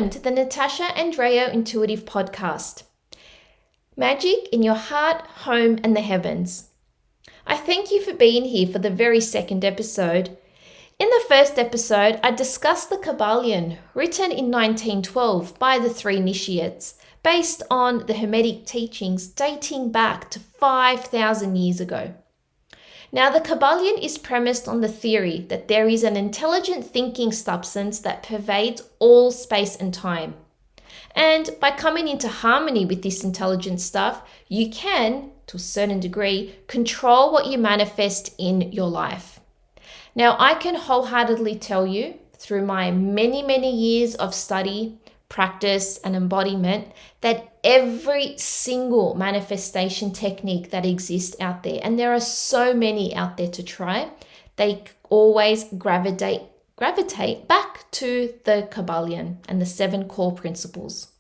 Welcome to the Natasha Andreo Intuitive Podcast. Magic in your heart, home, and the heavens. I thank you for being here for the very second episode. In the first episode, I discussed the Kybalion, written in 1912 by the three initiates, based on the Hermetic teachings dating back to 5,000 years ago. Now, the Kybalion is premised on the theory that there is an intelligent thinking substance that pervades all space and time. And by coming into harmony with this intelligent stuff, you can, to a certain degree, control what you manifest in your life. Now, I can wholeheartedly tell you, through my many years of study, practice, and embodiment, that every single manifestation technique that exists out there, and there are so many out there to try, they always gravitate back to the Kybalion and the 7 core principles.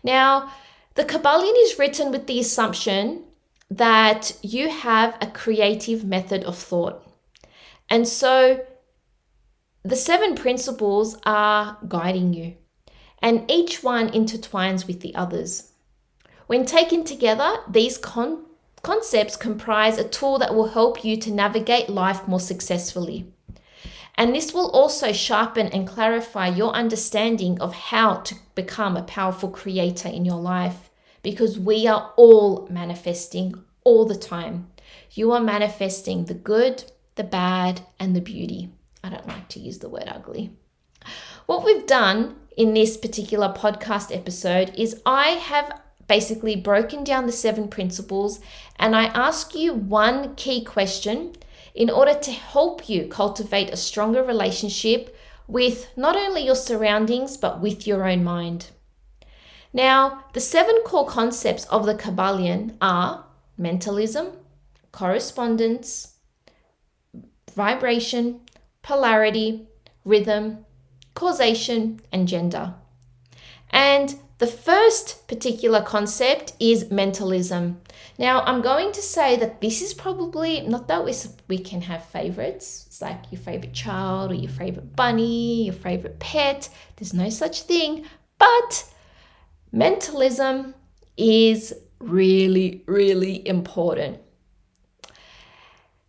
Now, the Kybalion is written with the assumption that you have a creative method of thought. And so the 7 principles are guiding you, and each one intertwines with the others. When taken together, these concepts comprise a tool that will help you to navigate life more successfully. And this will also sharpen and clarify your understanding of how to become a powerful creator in your life, because we are all manifesting all the time. You are manifesting the good, the bad, and the beauty. I don't like to use the word ugly. What we've done in this particular podcast episode is I have basically broken down the 7 principles, and I ask you one key question in order to help you cultivate a stronger relationship with not only your surroundings, but with your own mind. Now, the 7 core concepts of the Kybalion are mentalism, correspondence, vibration, polarity, rhythm, causation, and gender. And the first particular concept is mentalism. Now, I'm going to say that this is probably, not that we can have favorites. It's like your favorite child or your favorite bunny, your favorite pet. There's no such thing. But mentalism is really important.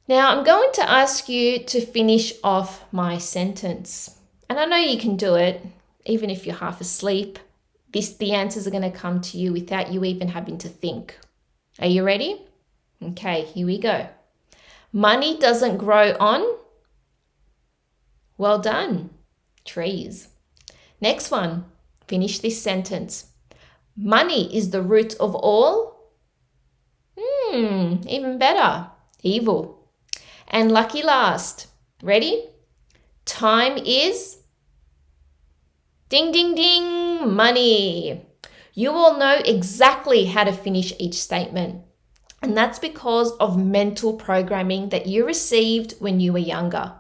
Now, I'm going to ask you to finish off my sentence. And I know you can do it, even if you're half asleep. The answers are going to come to you without you even having to think. Are you ready? Okay, here we go. Money doesn't grow on, well done, trees. Next one, finish this sentence. Money is the root of all, even better, evil. And lucky last, ready? Time is ding, ding, ding, money. You all know exactly how to finish each statement. And that's because of mental programming that you received when you were younger.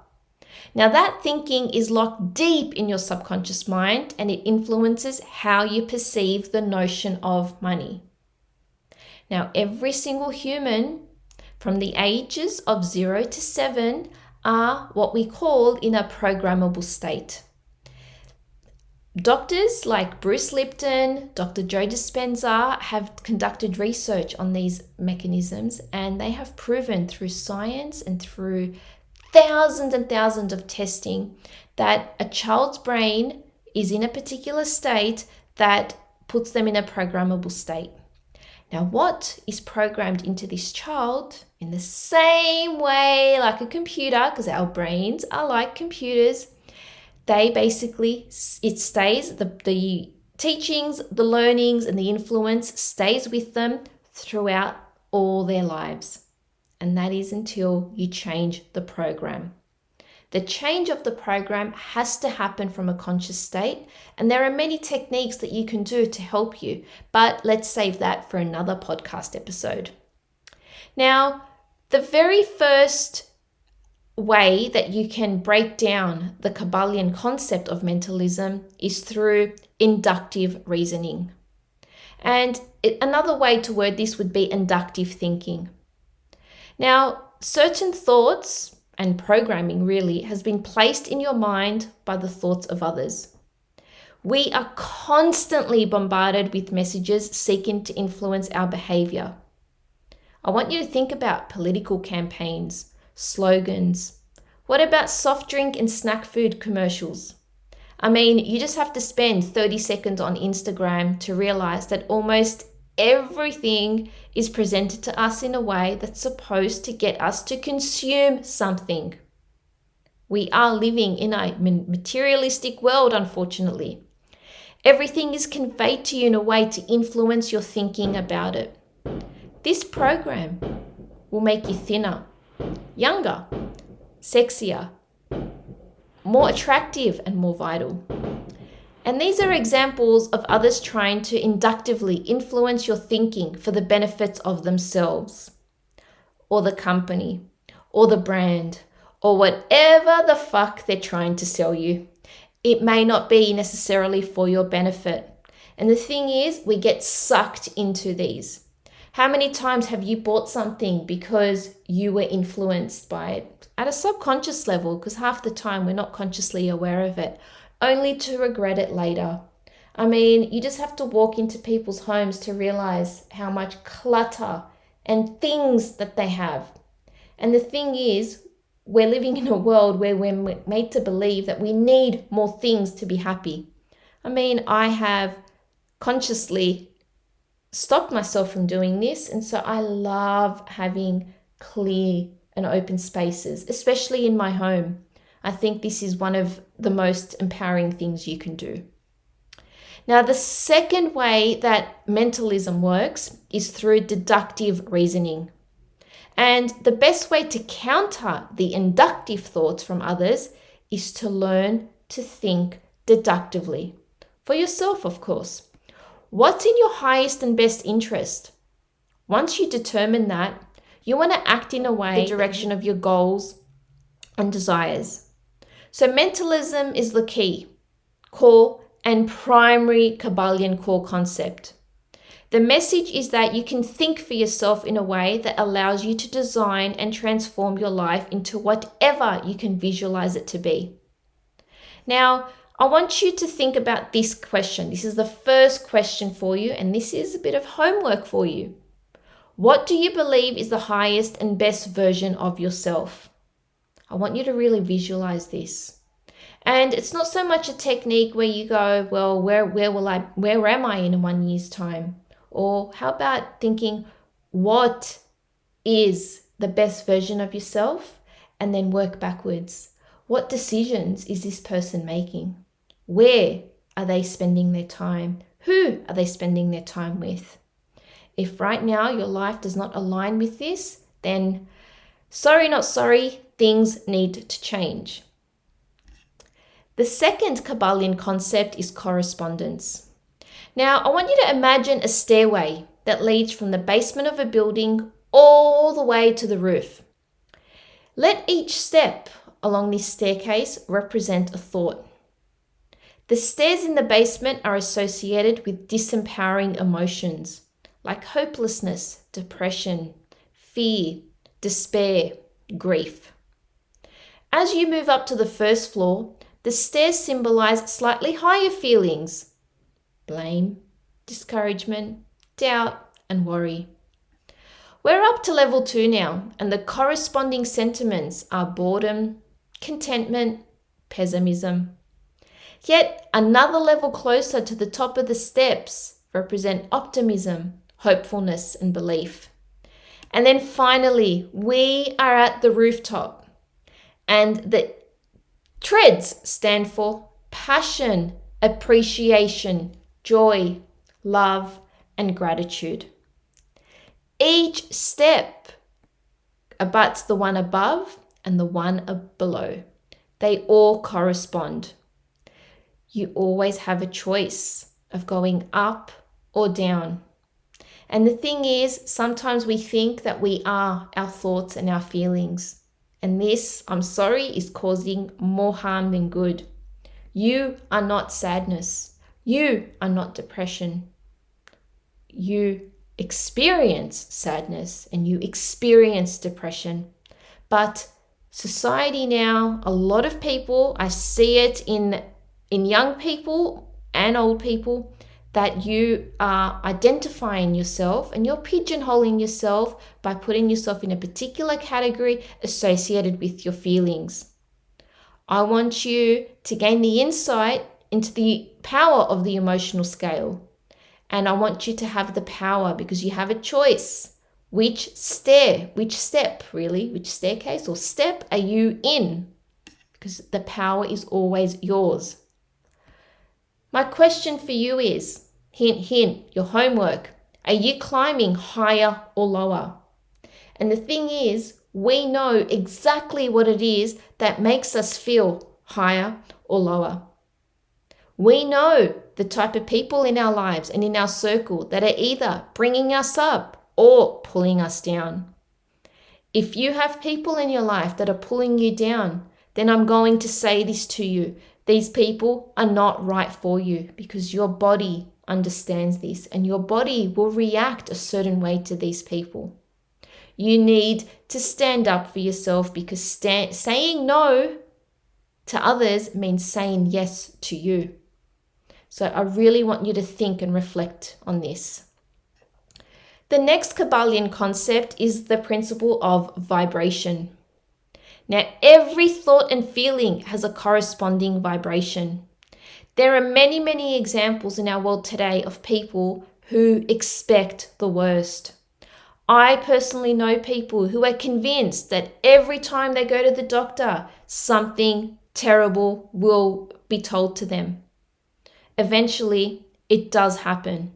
Now, that thinking is locked deep in your subconscious mind, and it influences how you perceive the notion of money. Now, every single human from the ages of 0 to 7 are what we call in a programmable state. Doctors like Bruce Lipton, Dr. Joe Dispenza have conducted research on these mechanisms, and they have proven through science and through thousands and thousands of testing that a child's brain is in a particular state that puts them in a programmable state. Now, what is programmed into this child in the same way like a computer, because our brains are like computers, it stays, the teachings, the learnings, and the influence stays with them throughout all their lives. And that is until you change the program. The change of the program has to happen from a conscious state, and there are many techniques that you can do to help you, but let's save that for another podcast episode. Now, the very first way that you can break down the Kybalion concept of mentalism is through inductive reasoning. And another way to word this would be inductive thinking. Now, certain thoughts and programming really has been placed in your mind by the thoughts of others. We are constantly bombarded with messages seeking to influence our behavior. I want you to think about political campaigns, slogans. What about soft drink and snack food commercials? I mean, you just have to spend 30 seconds on Instagram to realize that almost everything is presented to us in a way that's supposed to get us to consume something. We are living in a materialistic world, unfortunately. Everything is conveyed to you in a way to influence your thinking about it. This program will make you thinner, younger, sexier, more attractive, and more vital. And these are examples of others trying to inductively influence your thinking for the benefits of themselves, or the company, or the brand, or whatever the fuck they're trying to sell you. It may not be necessarily for your benefit. And the thing is, we get sucked into these. How many times have you bought something because you were influenced by it at a subconscious level? Because half the time we're not consciously aware of it, only to regret it later. I mean, you just have to walk into people's homes to realize how much clutter and things that they have. And the thing is, we're living in a world where we're made to believe that we need more things to be happy. I mean, I have consciously stopped myself from doing this, and so I love having clear and open spaces, especially in my home. I think this is one of the most empowering things you can do. Now, the second way that mentalism works is through deductive reasoning. And the best way to counter the inductive thoughts from others is to learn to think deductively. For yourself, of course. What's in your highest and best interest? Once you determine that, you want to act in a way, the direction of your goals and desires. So mentalism is the key, core and primary Kybalion core concept. The message is that you can think for yourself in a way that allows you to design and transform your life into whatever you can visualize it to be. Now, I want you to think about this question. This is the first question for you, and this is a bit of homework for you. What do you believe is the highest and best version of yourself? I want you to really visualize this. And it's not so much a technique where you go, well, where am I in 1 year's time? Or how about thinking, what is the best version of yourself? And then work backwards. What decisions is this person making? Where are they spending their time? Who are they spending their time with? If right now your life does not align with this, then sorry, not sorry, things need to change. The second Kybalion concept is correspondence. Now, I want you to imagine a stairway that leads from the basement of a building all the way to the roof. Let each step along this staircase represent a thought. The stairs in the basement are associated with disempowering emotions like hopelessness, depression, fear, despair, grief. As you move up to the first floor, the stairs symbolize slightly higher feelings: blame, discouragement, doubt, and worry. We're up to level 2 now, and the corresponding sentiments are boredom, contentment, pessimism. Yet another level closer to the top of the steps represent optimism, hopefulness, and belief. And then finally, we are at the rooftop, and the treads stand for passion, appreciation, joy, love, and gratitude. Each step abuts the one above and the one below. They all correspond. You always have a choice of going up or down. And the thing is, sometimes we think that we are our thoughts and our feelings. And this, I'm sorry, is causing more harm than good. You are not sadness. You are not depression. You experience sadness and you experience depression. But society now, a lot of people, I see it in young people and old people, that you are identifying yourself and you're pigeonholing yourself by putting yourself in a particular category associated with your feelings. I want you to gain the insight into the power of the emotional scale. And I want you to have the power, because you have a choice. Which staircase or step are you in? Because the power is always yours. My question for you is, hint, your homework. Are you climbing higher or lower? And the thing is, we know exactly what it is that makes us feel higher or lower. We know the type of people in our lives and in our circle that are either bringing us up or pulling us down. If you have people in your life that are pulling you down, then I'm going to say this to you. These people are not right for you, because your body understands this and your body will react a certain way to these people. You need to stand up for yourself, because saying no to others means saying yes to you. So I really want you to think and reflect on this. The next Kybalion concept is the principle of vibration. Now, every thought and feeling has a corresponding vibration. There are many, many examples in our world today of people who expect the worst. I personally know people who are convinced that every time they go to the doctor, something terrible will be told to them. Eventually, it does happen.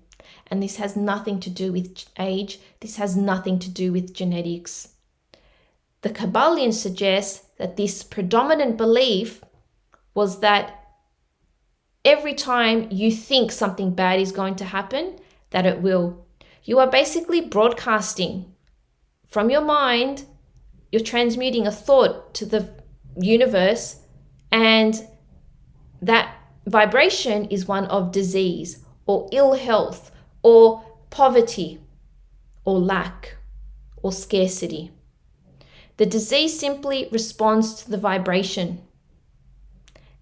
And this has nothing to do with age. This has nothing to do with genetics. The Kybalion suggests that this predominant belief was that every time you think something bad is going to happen, that it will. You are basically broadcasting from your mind. You're transmuting a thought to the universe, and that vibration is one of disease or ill health or poverty or lack or scarcity. The disease simply responds to the vibration,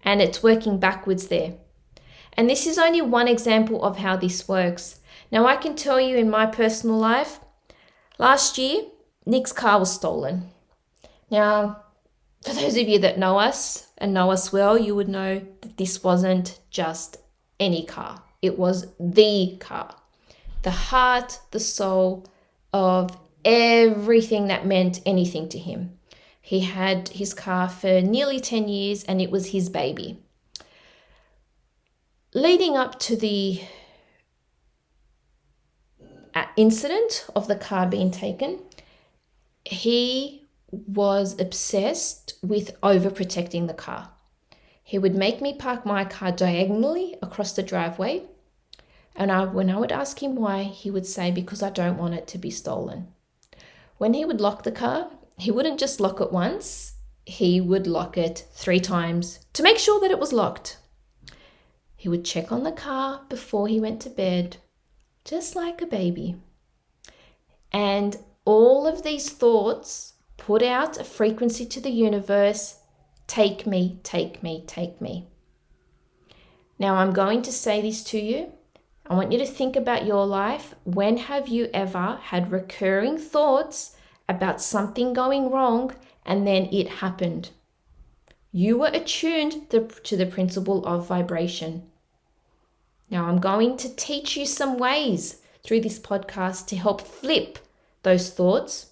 and it's working backwards there. And this is only one example of how this works. Now, I can tell you in my personal life, last year, Nick's car was stolen. Now, for those of you that know us and know us well, you would know that this wasn't just any car. It was the car, the heart, the soul of everything that meant anything to him. He had his car for nearly 10 years and it was his baby. Leading up to the incident of the car being taken, he was obsessed with overprotecting the car. He would make me park my car diagonally across the driveway, and when I would ask him why, he would say, because I don't want it to be stolen. When he would lock the car, he wouldn't just lock it once, he would lock it 3 times to make sure that it was locked. He would check on the car before he went to bed, just like a baby. And all of these thoughts put out a frequency to the universe: take me, take me, take me. Now, I'm going to say this to you. I want you to think about your life. When have you ever had recurring thoughts about something going wrong and then it happened? You were attuned to the principle of vibration. Now, I'm going to teach you some ways through this podcast to help flip those thoughts.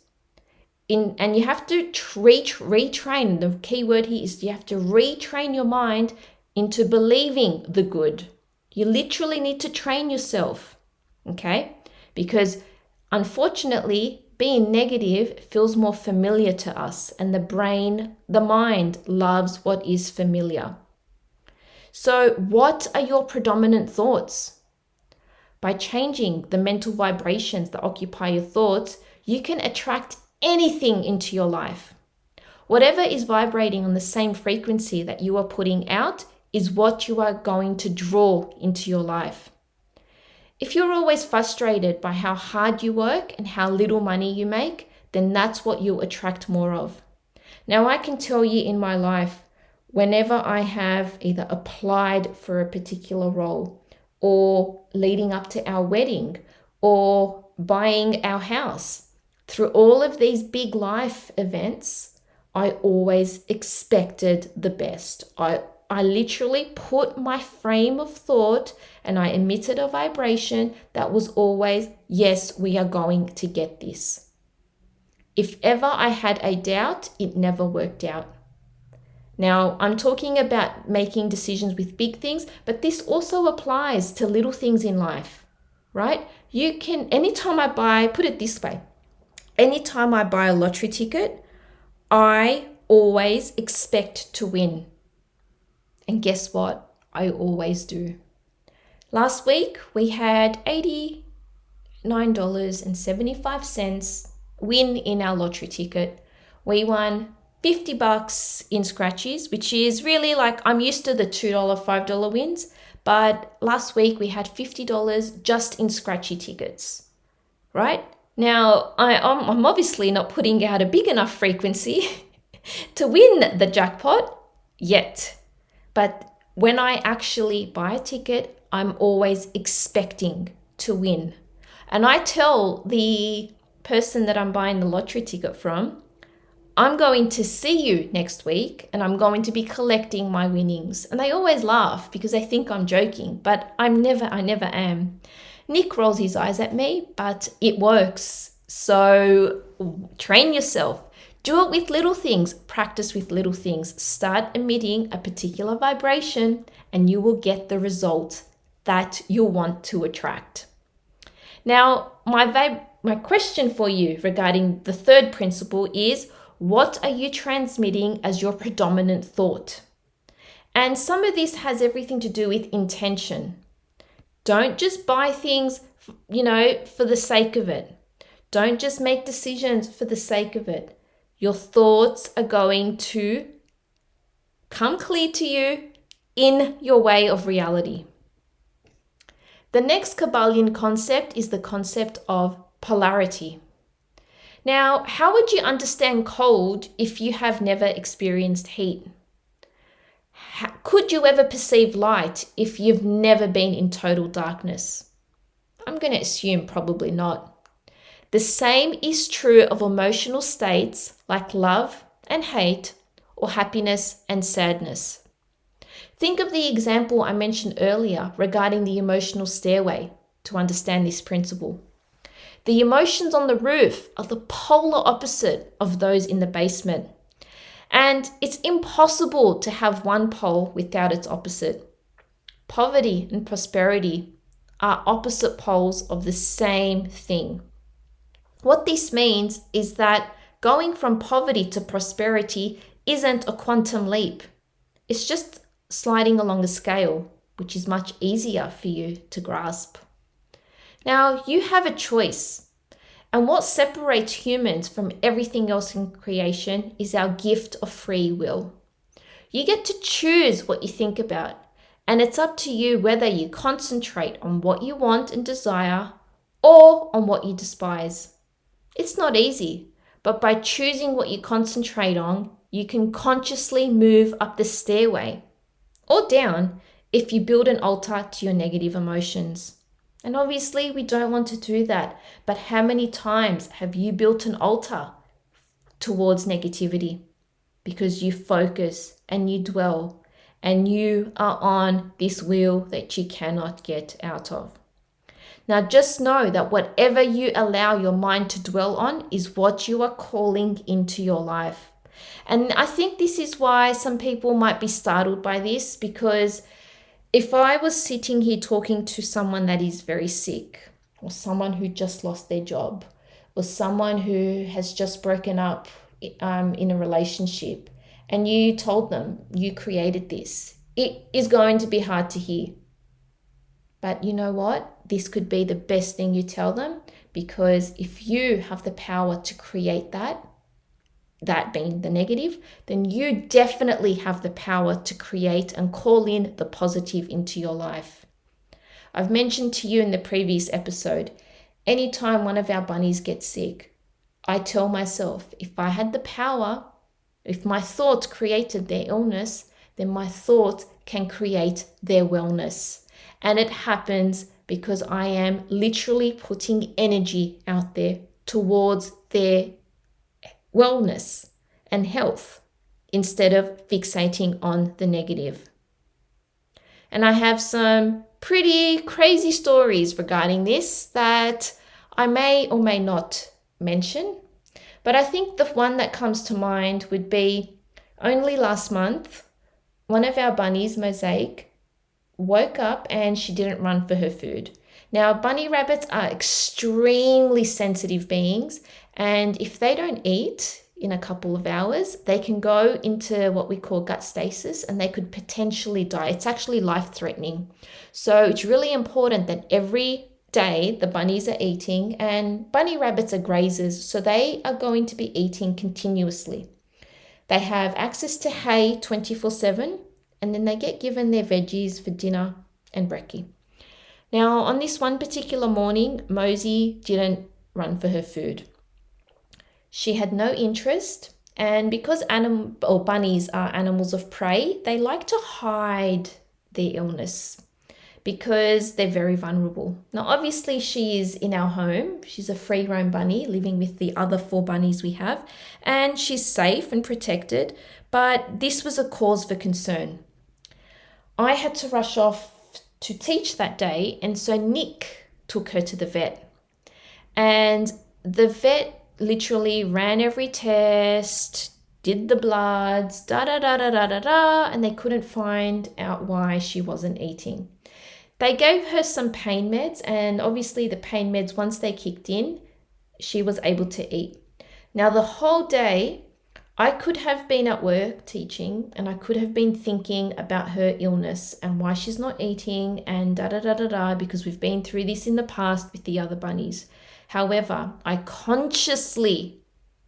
And you have to retrain. The key word here is you have to retrain your mind into believing the good. You literally need to train yourself, okay? Because unfortunately, being negative feels more familiar to us, and the mind loves what is familiar. So what are your predominant thoughts? By changing the mental vibrations that occupy your thoughts, you can attract anything into your life. Whatever is vibrating on the same frequency that you are putting out is what you are going to draw into your life. If you're always frustrated by how hard you work and how little money you make, then that's what you'll attract more of. Now, I can tell you in my life, whenever I have either applied for a particular role or leading up to our wedding or buying our house, through all of these big life events, I always expected the best. I literally put my frame of thought and I emitted a vibration that was always, yes, we are going to get this. If ever I had a doubt, it never worked out. Now, I'm talking about making decisions with big things, but this also applies to little things in life, right? You can, put it this way, anytime I buy a lottery ticket, I always expect to win. And guess what? I always do. Last week, we had $89.75 win in our lottery ticket. We won $50 in scratchies, which is really like, I'm used to the $2, $5 wins, but last week we had $50 just in scratchy tickets, right? Now, I'm obviously not putting out a big enough frequency to win the jackpot yet, but when I actually buy a ticket, I'm always expecting to win. And I tell the person that I'm buying the lottery ticket from, I'm going to see you next week and I'm going to be collecting my winnings. And they always laugh because they think I'm joking, but I never am. Nick rolls his eyes at me, but it works. So train yourself. Do it with little things. Practice with little things. Start emitting a particular vibration and you will get the result that you want to attract. Now, my question for you regarding the third principle is, what are you transmitting as your predominant thought? And some of this has everything to do with intention. Don't just buy things, for the sake of it. Don't just make decisions for the sake of it. Your thoughts are going to come clear to you in your way of reality. The next Kybalion concept is the concept of polarity. Now, how would you understand cold if you have never experienced heat? Could you ever perceive light if you've never been in total darkness? I'm going to assume probably not. The same is true of emotional states like love and hate or happiness and sadness. Think of the example I mentioned earlier regarding the emotional stairway to understand this principle. The emotions on the roof are the polar opposite of those in the basement. And it's impossible to have one pole without its opposite. Poverty and prosperity are opposite poles of the same thing. What this means is that going from poverty to prosperity isn't a quantum leap. It's just sliding along a scale, which is much easier for you to grasp. Now, you have a choice. And what separates humans from everything else in creation is our gift of free will. You get to choose what you think about, and it's up to you whether you concentrate on what you want and desire or on what you despise. It's not easy, but by choosing what you concentrate on, you can consciously move up the stairway or down if you build an altar to your negative emotions. And obviously we don't want to do that, but how many times have you built an altar towards negativity? Because you focus and you dwell and you are on this wheel that you cannot get out of. Now just know that whatever you allow your mind to dwell on is what you are calling into your life. And I think this is why some people might be startled by this, because if I was sitting here talking to someone that is very sick, or someone who just lost their job, or someone who has just broken up in a relationship, and you told them you created this, it is going to be hard to hear. But you know what? This could be the best thing you tell them, because if you have the power to create that being the negative, then you definitely have the power to create and call in the positive into your life. I've mentioned to you in the previous episode, anytime one of our bunnies gets sick, I tell myself, if I had the power, if my thoughts created their illness, then my thoughts can create their wellness. And it happens because I am literally putting energy out there towards their wellness and health instead of fixating on the negative. And I have some pretty crazy stories regarding this that I may or may not mention. But I think the one that comes to mind would be only last month, one of our bunnies, Mosaic, woke up and she didn't run for her food. Now, bunny rabbits are extremely sensitive beings, and if they don't eat in a couple of hours, they can go into what we call gut stasis and they could potentially die. It's actually life-threatening. So it's really important that every day the bunnies are eating, and bunny rabbits are grazers, so they are going to be eating continuously. They have access to hay 24/7, and then they get given their veggies for dinner and brekkie. Now, on this one particular morning, Mosey didn't run for her food. She had no interest, and because bunnies are animals of prey, they like to hide their illness because they're very vulnerable. Now, obviously, she is in our home. She's a free roam bunny living with the other 4 bunnies we have, and she's safe and protected, but this was a cause for concern. I had to rush off to teach that day, and so Nick took her to the vet. And the vet literally ran every test, did the bloods, and they couldn't find out why she wasn't eating. They gave her some pain meds, and obviously the pain meds, once they kicked in, she was able to eat. Now, the whole day, I could have been at work teaching, and I could have been thinking about her illness and why she's not eating and because we've been through this in the past with the other bunnies. However, I consciously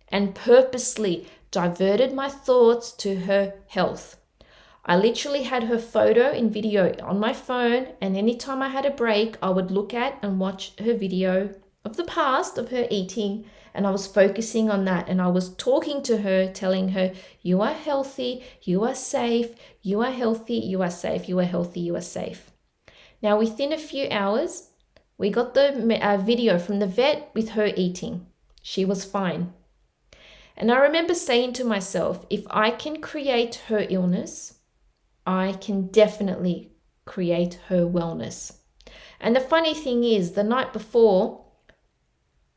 and purposely diverted my thoughts to her health. I literally had her photo and video on my phone, and anytime I had a break, I would look at and watch her video of the past of her eating, and I was focusing on that, and I was talking to her, telling her, you are healthy, you are safe, you are healthy, you are safe, you are healthy, you are safe. Now, within a few hours, we got the video from the vet with her eating. She was fine. And I remember saying to myself, if I can create her illness, I can definitely create her wellness. And the funny thing is, the night before,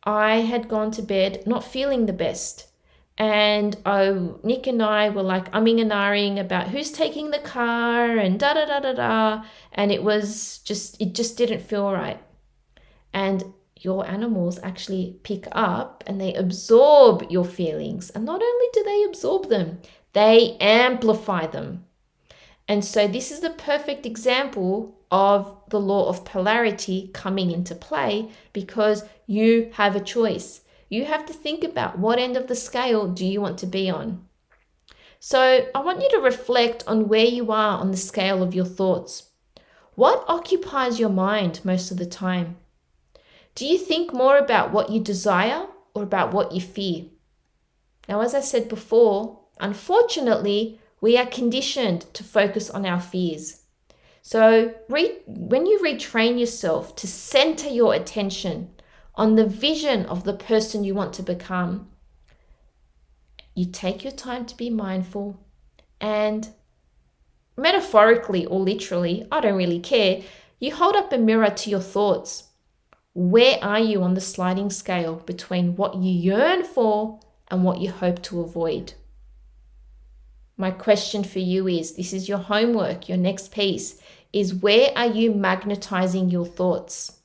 I had gone to bed not feeling the best. And Nick and I were like umming and ahhing about who's taking the car and and it just didn't feel right. And your animals actually pick up and they absorb your feelings. And not only do they absorb them, they amplify them. And so this is the perfect example of the law of polarity coming into play, because you have a choice. You have to think about what end of the scale do you want to be on. So I want you to reflect on where you are on the scale of your thoughts. What occupies your mind most of the time? Do you think more about what you desire or about what you fear? Now, as I said before, unfortunately, we are conditioned to focus on our fears. So when you retrain yourself to center your attention on the vision of the person you want to become, you take your time to be mindful, and metaphorically or literally, I don't really care, you hold up a mirror to your thoughts. Where are you on the sliding scale between what you yearn for and what you hope to avoid? My question for you is, this is your homework, your next piece, is where are you magnetizing your thoughts?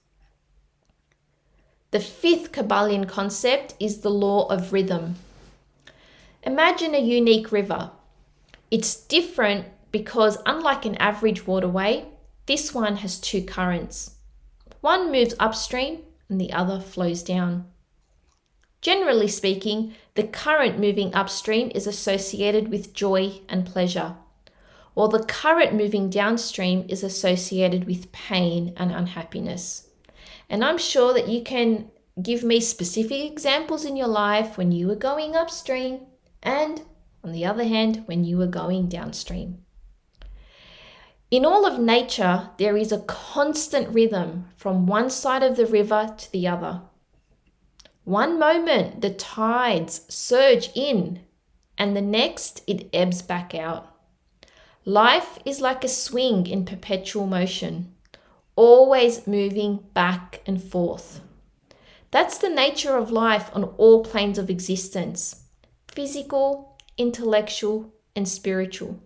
The 5th Kybalion concept is the law of rhythm. Imagine a unique river. It's different because unlike an average waterway, this one has 2 currents. One moves upstream and the other flows down. Generally speaking, the current moving upstream is associated with joy and pleasure, while the current moving downstream is associated with pain and unhappiness. And I'm sure that you can give me specific examples in your life when you were going upstream and, on the other hand, when you were going downstream. In all of nature, there is a constant rhythm from one side of the river to the other. One moment, the tides surge in, and the next, it ebbs back out. Life is like a swing in perpetual motion, always moving back and forth. That's the nature of life on all planes of existence: physical, intellectual, and spiritual.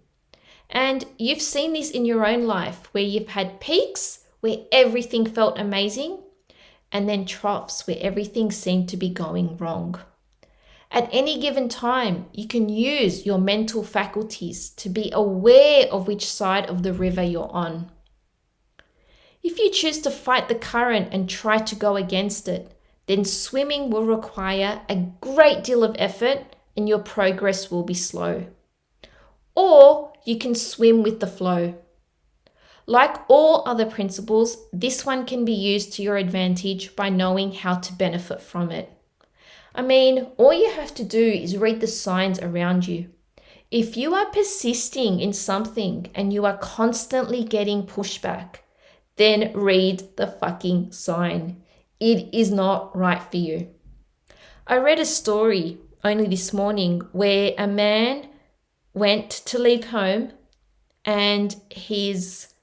And you've seen this in your own life, where you've had peaks where everything felt amazing, and then troughs where everything seemed to be going wrong. At any given time, you can use your mental faculties to be aware of which side of the river you're on. If you choose to fight the current and try to go against it, then swimming will require a great deal of effort and your progress will be slow. Or you can swim with the flow. Like all other principles, this one can be used to your advantage by knowing how to benefit from it. I mean, all you have to do is read the signs around you. If you are persisting in something and you are constantly getting pushback, then read the fucking sign. It is not right for you. I read a story only this morning where a man went to leave home and his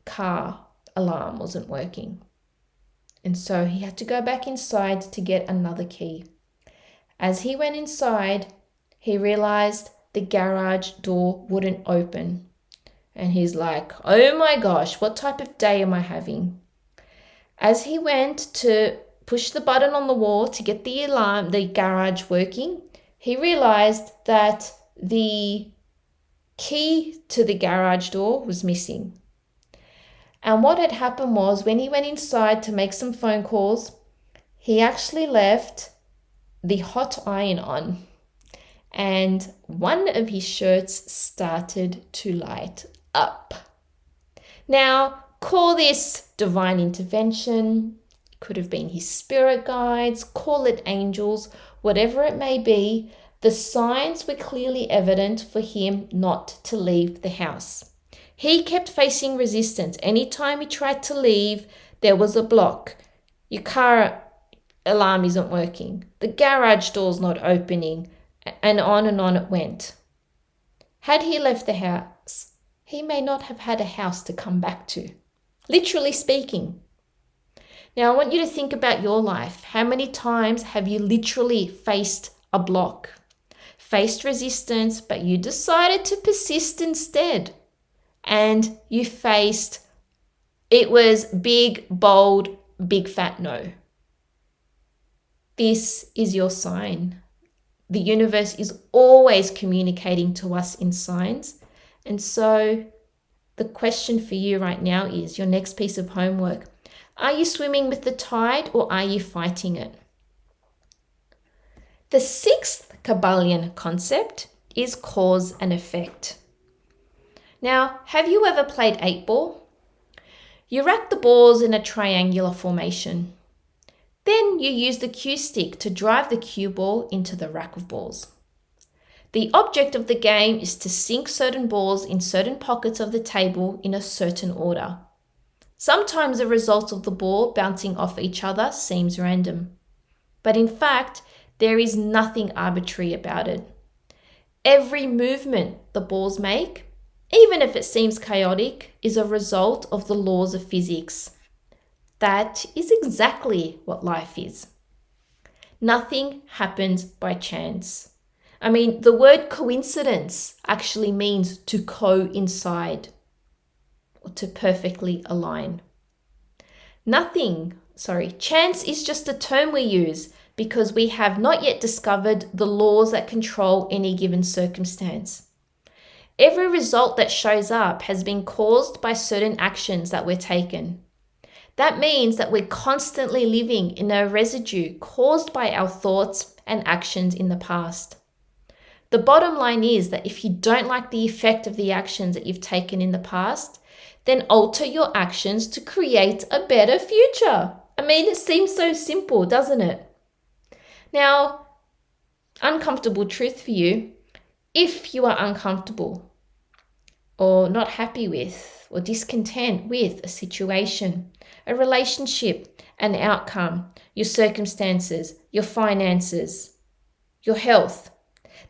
car alarm wasn't working. And so he had to go back inside to get another key. As he went inside, he realized the garage door wouldn't open. And he's like, oh my gosh, what type of day am I having? As he went to push the button on the wall to get the garage working, he realized that the key to the garage door was missing. And what had happened was, when he went inside to make some phone calls, he actually left the hot iron on, and one of his shirts started to light up. Now, call this divine intervention, could have been his spirit guides, call it angels, whatever it may be. The signs were clearly evident for him not to leave the house. He kept facing resistance. Anytime he tried to leave, there was a block. Your car alarm isn't working. The garage door's not opening. And on it went. Had he left the house, he may not have had a house to come back to. Literally speaking. Now, I want you to think about your life. How many times have you literally faced a block? Faced resistance, but you decided to persist instead. And you faced, it was big, bold, big fat no. This is your sign. The universe is always communicating to us in signs. And so the question for you right now is your next piece of homework. Are you swimming with the tide or are you fighting it? The sixth Kybalion concept is cause and effect. Now, have you ever played 8-ball? You rack the balls in a triangular formation. Then you use the cue stick to drive the cue ball into the rack of balls. The object of the game is to sink certain balls in certain pockets of the table in a certain order. Sometimes the result of the ball bouncing off each other seems random. But in fact, there is nothing arbitrary about it. Every movement the balls make, even if it seems chaotic, is a result of the laws of physics. That is exactly what life is. Nothing happens by chance. I mean, the word coincidence actually means to coincide or to perfectly align. Chance is just a term we use because we have not yet discovered the laws that control any given circumstance. Every result that shows up has been caused by certain actions that were taken. That means that we're constantly living in a residue caused by our thoughts and actions in the past. The bottom line is that if you don't like the effect of the actions that you've taken in the past, then alter your actions to create a better future. I mean, it seems so simple, doesn't it? Now, uncomfortable truth for you. If you are uncomfortable, or not happy with or discontent with a situation, a relationship, an outcome, your circumstances, your finances, your health,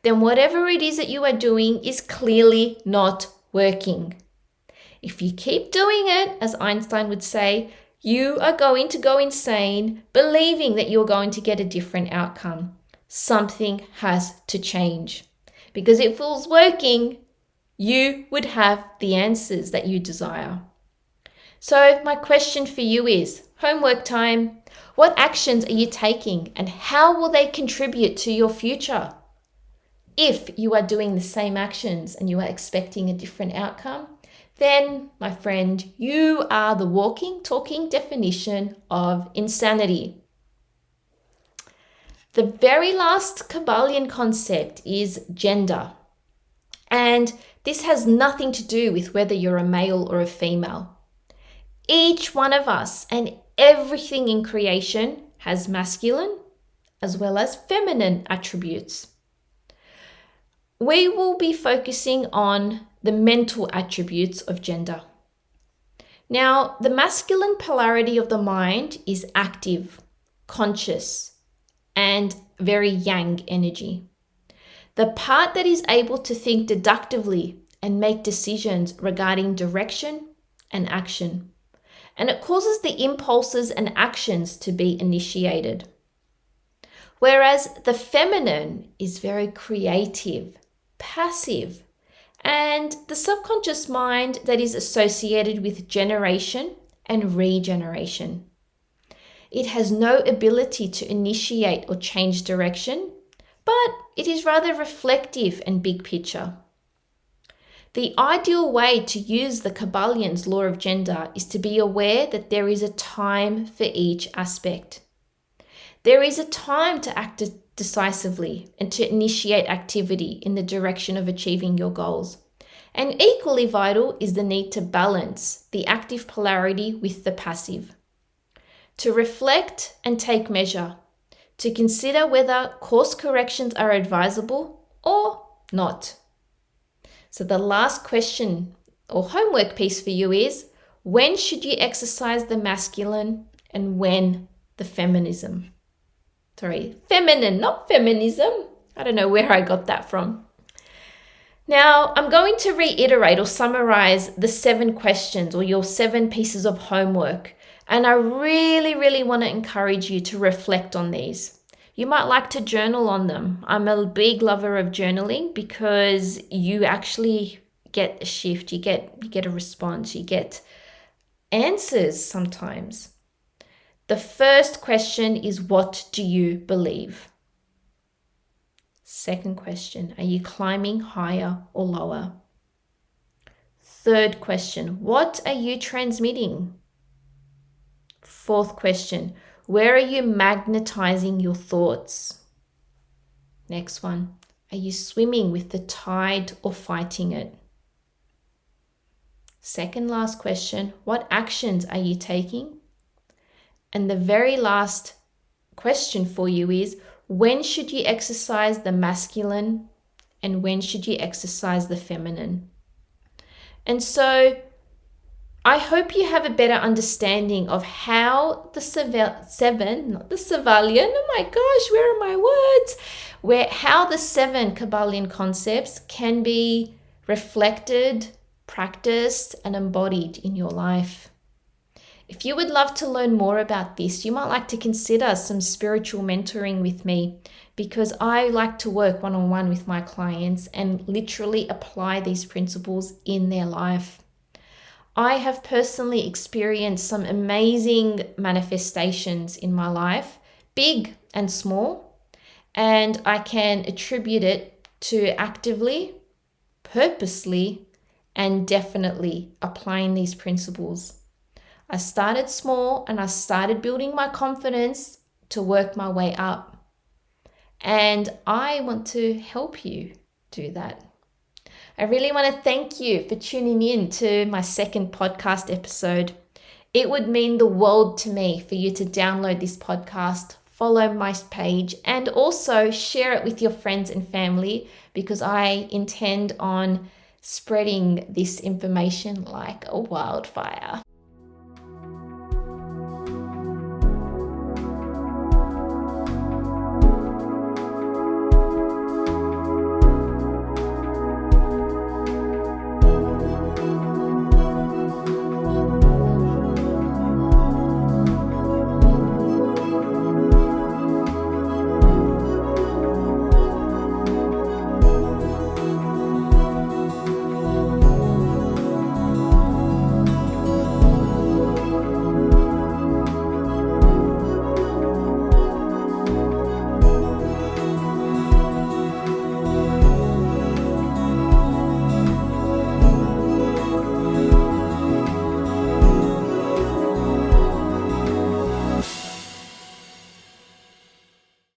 then whatever it is that you are doing is clearly not working. If you keep doing it, as Einstein would say, you are going to go insane believing that you're going to get a different outcome. Something has to change. Because if it was working, you would have the answers that you desire. So my question for you is, homework time. What actions are you taking and how will they contribute to your future? If you are doing the same actions and you are expecting a different outcome, then, my friend, you are the walking, talking definition of insanity. The very last Kybalion concept is gender. And this has nothing to do with whether you're a male or a female. Each one of us and everything in creation has masculine as well as feminine attributes. We will be focusing on the mental attributes of gender. Now, the masculine polarity of the mind is active, conscious, and very yang energy. The part that is able to think deductively and make decisions regarding direction and action. And it causes the impulses and actions to be initiated. Whereas the feminine is very creative, passive, and the subconscious mind that is associated with generation and regeneration. It has no ability to initiate or change direction, but it is rather reflective and big picture. The ideal way to use the Kybalion's law of gender is to be aware that there is a time for each aspect. There is a time to act decisively and to initiate activity in the direction of achieving your goals. And equally vital is the need to balance the active polarity with the passive. To reflect and take measure. To consider whether course corrections are advisable or not. So the last question or homework piece for you is, when should you exercise the masculine and when the feminism? Feminine, not feminism. I don't know where I got that from. Now, I'm going to reiterate or summarize the 7 questions or your 7 pieces of homework. And I really, really want to encourage you to reflect on these. You might like to journal on them. I'm a big lover of journaling because you actually get a shift, you get a response, you get answers sometimes. The first question is, what do you believe? Second question, are you climbing higher or lower? Third question, what are you transmitting? Fourth question, where are you magnetizing your thoughts? Next one, are you swimming with the tide or fighting it? Second last question, what actions are you taking? And the very last question for you is, when should you exercise the masculine and when should you exercise the feminine? And so I hope you have a better understanding of how the Kybalion, oh my gosh, where are my words? How the 7 Kybalion concepts can be reflected, practiced, and embodied in your life. If you would love to learn more about this, you might like to consider some spiritual mentoring with me, because I like to work one-on-one with my clients and literally apply these principles in their life. I have personally experienced some amazing manifestations in my life, big and small, and I can attribute it to actively, purposely, and definitely applying these principles. I started small and I started building my confidence to work my way up. And I want to help you do that. I really want to thank you for tuning in to my 2nd podcast episode. It would mean the world to me for you to download this podcast, follow my page, and also share it with your friends and family, because I intend on spreading this information like a wildfire.